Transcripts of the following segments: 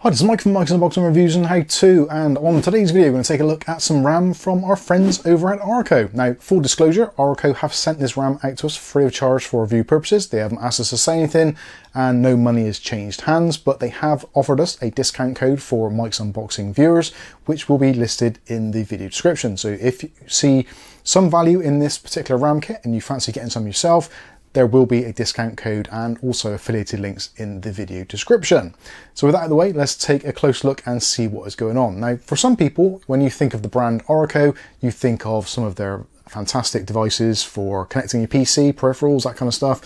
Hi, this is Mike from Mike's Unboxing Reviews and How To, and on today's video we're going to take a look at some RAM from our friends over at Orico. Now, full disclosure, Orico have sent this RAM out to us free of charge for review purposes. They haven't asked us to say anything and no money has changed hands, but they have offered us a discount code for Mike's Unboxing viewers, which will be listed in the video description. So if you see some value in this particular RAM kit and you fancy getting some yourself, there will be a discount code and also affiliated links in the video description. So with that out of the way, let's take a close look and see what is going on. Now, for some people, when you think of the brand Orico, you think of some of their fantastic devices for connecting your PC, peripherals, that kind of stuff,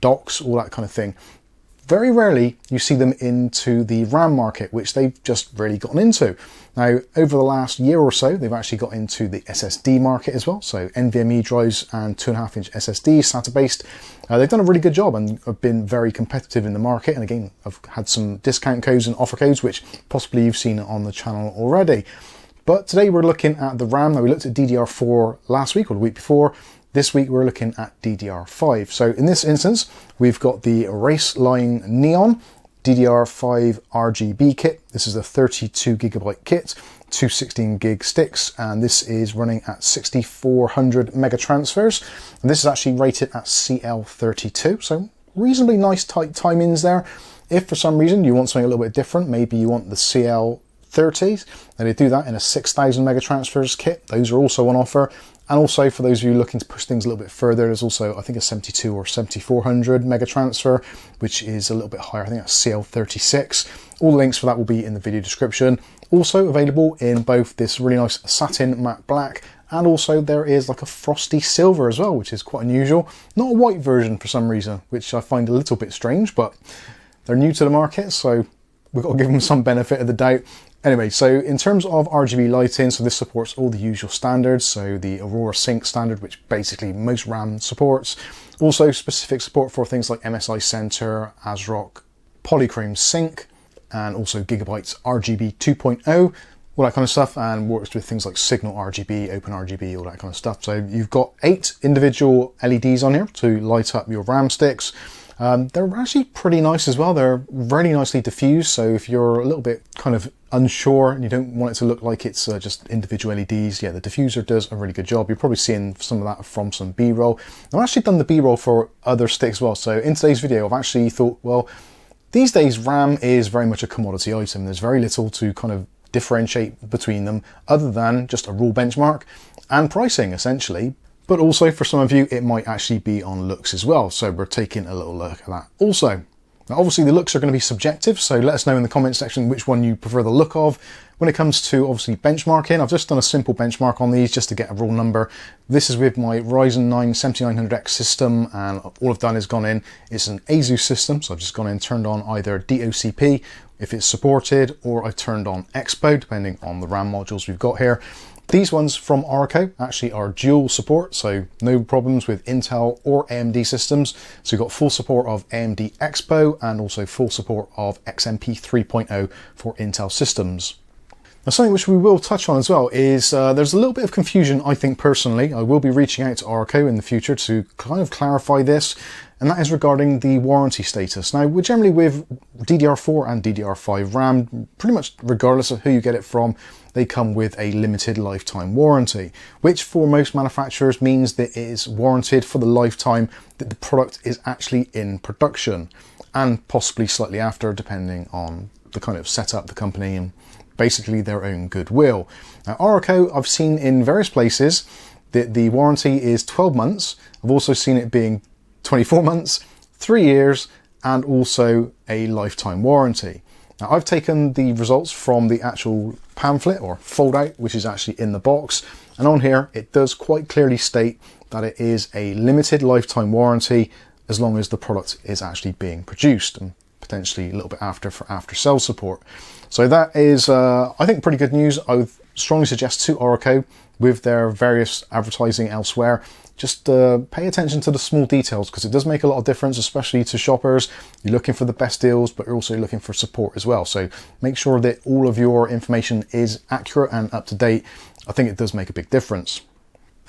docks, all that kind of thing. Very rarely you see them into the RAM market, which they've just really gotten into. Now, over the last year or so, they've actually got into the SSD market as well. So NVMe drives and 2.5-inch SSD, SATA-based. They've done a really good job and have been very competitive in the market. And again, I've had some discount codes and offer codes, which possibly you've seen on the channel already. But today we're looking at the RAM. Now, we looked at DDR4 last week or the week before. This week we're looking at DDR5. So in this instance, we've got the Raceline Neon DDR5 RGB kit. This is a 32 gigabyte kit, two 16 gig sticks, and this is running at 6400 mega transfers. And this is actually rated at CL32, so reasonably nice tight timings there. If for some reason you want something a little bit different, maybe you want the CL30s, and they do that in a 6000 mega transfers kit. Those are also on offer. And also for those of you looking to push things a little bit further, there's also, I think, a 72 or 7400 mega transfer, which is a little bit higher. I think that's CL36. All the links for that will be in the video description. Also available in both this really nice satin matte black, and also there is like a frosty silver as well, which is quite unusual. Not a white version for some reason, which I find a little bit strange, but they're new to the market, so we've got to give them some benefit of the doubt. Anyway, so in terms of RGB lighting, so this supports all the usual standards. So the Aura Sync standard, which basically most RAM supports. Also specific support for things like MSI Center, ASRock, Polychrome Sync, and also Gigabyte RGB 2.0, all that kind of stuff, and works with things like Signal RGB, Open RGB, all that kind of stuff. So you've got 8 individual LEDs on here to light up your RAM sticks. They're actually pretty nice as well. They're really nicely diffused, so if you're a little bit kind of unsure and you don't want it to look like it's just individual LEDs, yeah, the diffuser does a really good job. You're probably seeing some of that from some B-roll. I've actually done the B-roll for other sticks as well, so in today's video I've actually thought, well, these days RAM is very much a commodity item. There's very little to kind of differentiate between them other than just a raw benchmark and pricing, essentially. But also for some of you, it might actually be on looks as well. So we're taking a little look at that also. Now, obviously the looks are going to be subjective, so let us know in the comment section which one you prefer the look of. When it comes to obviously benchmarking, I've just done a simple benchmark on these just to get a raw number. This is with my Ryzen 9 7900X system, and all I've done is gone in, it's an ASUS system, so I've just gone in and turned on either DOCP if it's supported, or I've turned on Expo, depending on the RAM modules we've got here. These ones from Orico actually are dual support, so no problems with Intel or AMD systems. So you've got full support of AMD Expo and also full support of XMP 3.0 for Intel systems. Now, something which we will touch on as well is there's a little bit of confusion, I think personally. I will be reaching out to Orico in the future to kind of clarify this, and that is regarding the warranty status. Now, we're generally with DDR4 and DDR5 RAM, pretty much regardless of who you get it from, they come with a limited lifetime warranty, which for most manufacturers means that it is warranted for the lifetime that the product is actually in production, and possibly slightly after, depending on the kind of setup, the company, and basically their own goodwill. Now, Orico, I've seen in various places that the warranty is 12 months. I've also seen it being 24 months, 3 years, and also a lifetime warranty. Now, I've taken the results from the actual pamphlet or foldout, which is actually in the box, and on here it does quite clearly state that it is a limited lifetime warranty as long as the product is actually being produced, and potentially a little bit after for after sales support. So that is, I think, pretty good news. I would strongly suggest to Orico, with their various advertising elsewhere, just pay attention to the small details, because it does make a lot of difference, especially to shoppers. You're looking for the best deals, but you're also looking for support as well. So make sure that all of your information is accurate and up to date. I think it does make a big difference.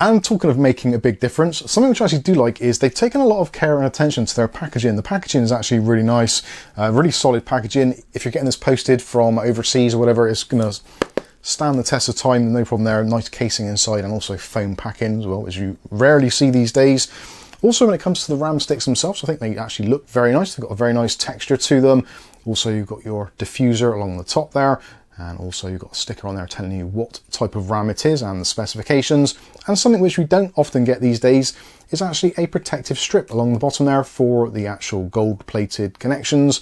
And talking of making a big difference, something which I actually do like is they've taken a lot of care and attention to their packaging. The packaging is actually really nice, really solid packaging. If you're getting this posted from overseas or whatever, it's going to stand the test of time, no problem there. Nice casing inside and also foam packing as well, as you rarely see these days. Also, when it comes to the RAM sticks themselves, I think they actually look very nice. They've got a very nice texture to them. Also, you've got your diffuser along the top there. And also you've got a sticker on there telling you what type of RAM it is and the specifications. And something which we don't often get these days is actually a protective strip along the bottom there for the actual gold plated connections.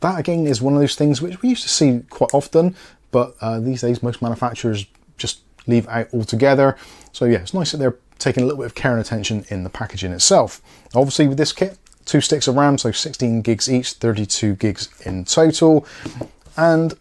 That again is one of those things which we used to see quite often, but these days most manufacturers just leave out altogether. So yeah, it's nice that they're taking a little bit of care and attention in the packaging itself. Obviously with this kit, 2 sticks of RAM, so 16 gigs each, 32 gigs in total. And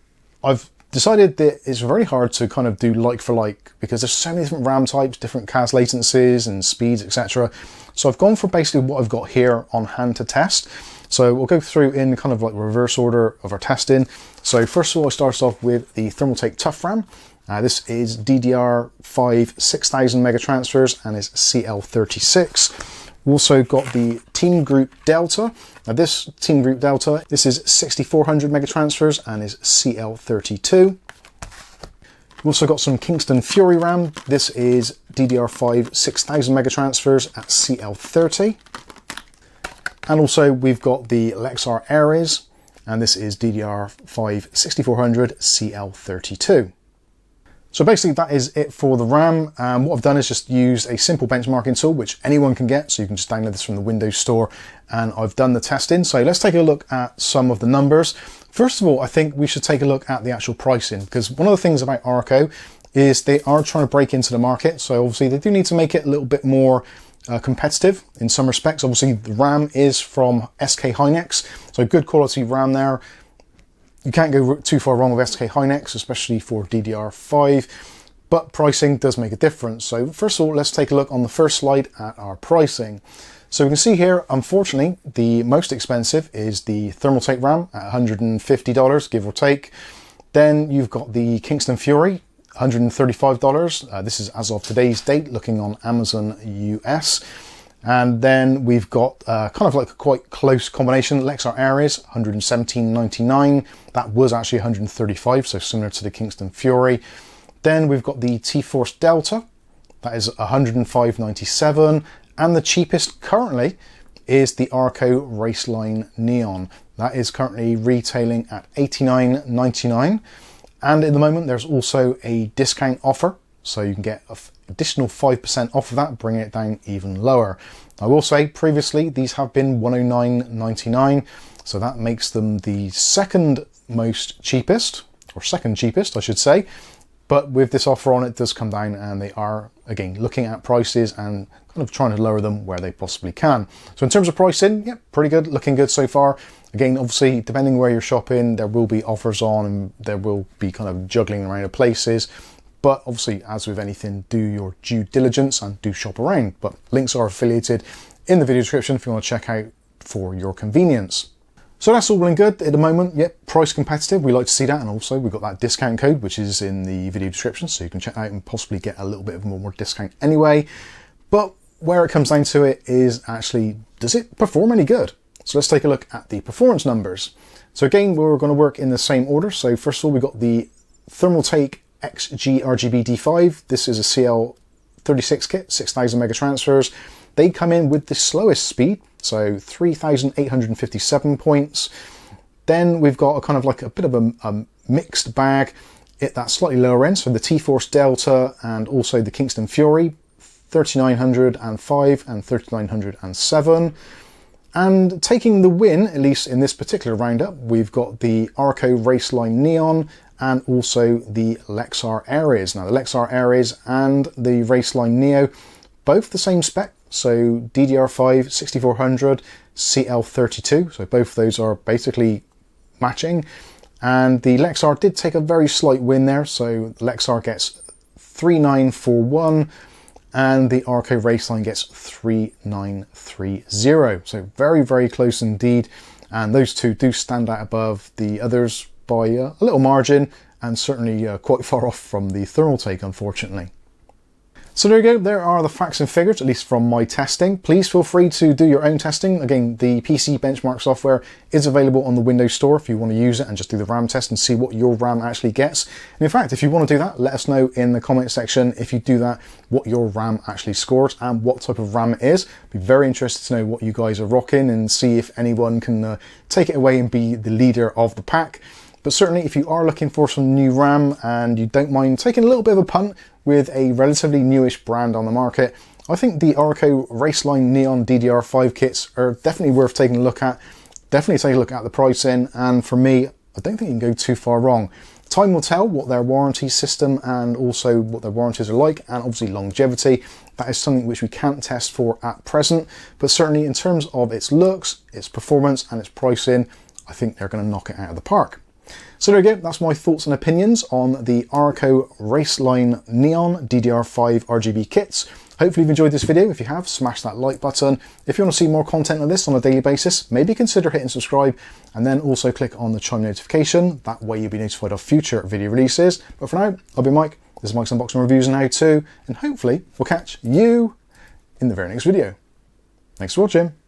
I've decided that it's very hard to kind of do like for like because there's so many different RAM types, different CAS latencies and speeds, etc. So I've gone for basically what I've got here on hand to test. So we'll go through in kind of like reverse order of our testing. So first of all, I start off with the Thermaltake Tough RAM. This is DDR5 6000 mega transfers and is CL36. We've also got the Team Group Delta. Now this Team Group Delta, this is 6400 mega transfers and is CL32. We've also got some Kingston Fury RAM. This is DDR5 6000 mega transfers at CL30. And also we've got the Lexar Aries, and this is DDR5 6400 CL32. So basically that is it for the RAM. What I've done is just used a simple benchmarking tool, which anyone can get. So you can just download this from the Windows Store, and I've done the testing. So let's take a look at some of the numbers. First of all, I think we should take a look at the actual pricing, because one of the things about Orico is they are trying to break into the market. So obviously they do need to make it a little bit more competitive in some respects. Obviously the RAM is from SK Hynix, so good quality RAM there. You can't go too far wrong with SK Hynix, especially for DDR5, but pricing does make a difference. So first of all, let's take a look on the first slide at our pricing. So we can see here, unfortunately, the most expensive is the Thermaltake RAM at $150, give or take. Then you've got the Kingston Fury, $135. This is as of today's date, looking on Amazon US. And then we've got kind of like a quite close combination, Lexar Aries, $117.99. That was actually $135, so similar to the Kingston Fury. Then we've got the T-Force Delta, that is $105.97. And the cheapest currently is the Orico Raceline Neon. That is currently retailing at $89.99. And in the moment, there's also a discount offer, so you can get an additional 5% off of that, bringing it down even lower. I will say previously these have been $109.99, so that makes them the second cheapest, I should say. But with this offer on, it does come down, and they are again looking at prices and kind of trying to lower them where they possibly can. So in terms of pricing, yeah, pretty good, looking good so far. Again, obviously, depending where you're shopping, there will be offers on and there will be kind of juggling around of places. But obviously, as with anything, do your due diligence and do shop around. But links are affiliated in the video description if you want to check out for your convenience. So that's all well and good at the moment. Yep, price competitive, we like to see that. And also we've got that discount code, which is in the video description. So you can check out and possibly get a little bit of more discount anyway. But where it comes down to it is actually, does it perform any good? So let's take a look at the performance numbers. So again, we're going to work in the same order. So first of all, we've got the Thermaltake XG RGB D5. This is a CL36 kit, 6000 mega transfers. They come in with the slowest speed, so 3,857 points. Then we've got a kind of like a bit of a mixed bag at that slightly lower end. So the T-Force Delta and also the Kingston Fury, 3,905 and 3,907. And taking the win, at least in this particular roundup, we've got the Orico Raceline Neon and also the Lexar Aries. Now the Lexar Aries and the Raceline Neo, both the same spec. So DDR5 6400 CL32. So both of those are basically matching. And the Lexar did take a very slight win there. So the Lexar gets 3941 and the Orico Raceline gets 3930. So very, very close indeed. And those two do stand out above the others by a little margin, and certainly quite far off from the Thermaltake, unfortunately. So there you go, there are the facts and figures, at least from my testing. Please feel free to do your own testing. Again, the PC benchmark software is available on the Windows Store if you want to use it and just do the RAM test and see what your RAM actually gets. And in fact, if you want to do that, let us know in the comment section if you do that, what your RAM actually scores and what type of RAM it is. Be very interested to know what you guys are rocking and see if anyone can take it away and be the leader of the pack. But certainly if you are looking for some new RAM and you don't mind taking a little bit of a punt with a relatively newish brand on the market, I think the Orico Raceline Neon DDR5 kits are definitely worth taking a look at. Definitely take a look at the pricing, and for me, I don't think you can go too far wrong. Time will tell what their warranty system and also what their warranties are like, and obviously longevity. That is something which we can't test for at present, but certainly in terms of its looks, its performance and its pricing, I think they're going to knock it out of the park. So there you go, that's my thoughts and opinions on the Orico Raceline Neon DDR5 RGB kits. Hopefully you've enjoyed this video. If you have, smash that like button. If you want to see more content like this on a daily basis, maybe consider hitting subscribe and then also click on the chime notification. That way you'll be notified of future video releases. But for now, I've been Mike. This is Mike's Unboxing Reviews and How To, and hopefully we'll catch you in the very next video. Thanks for watching.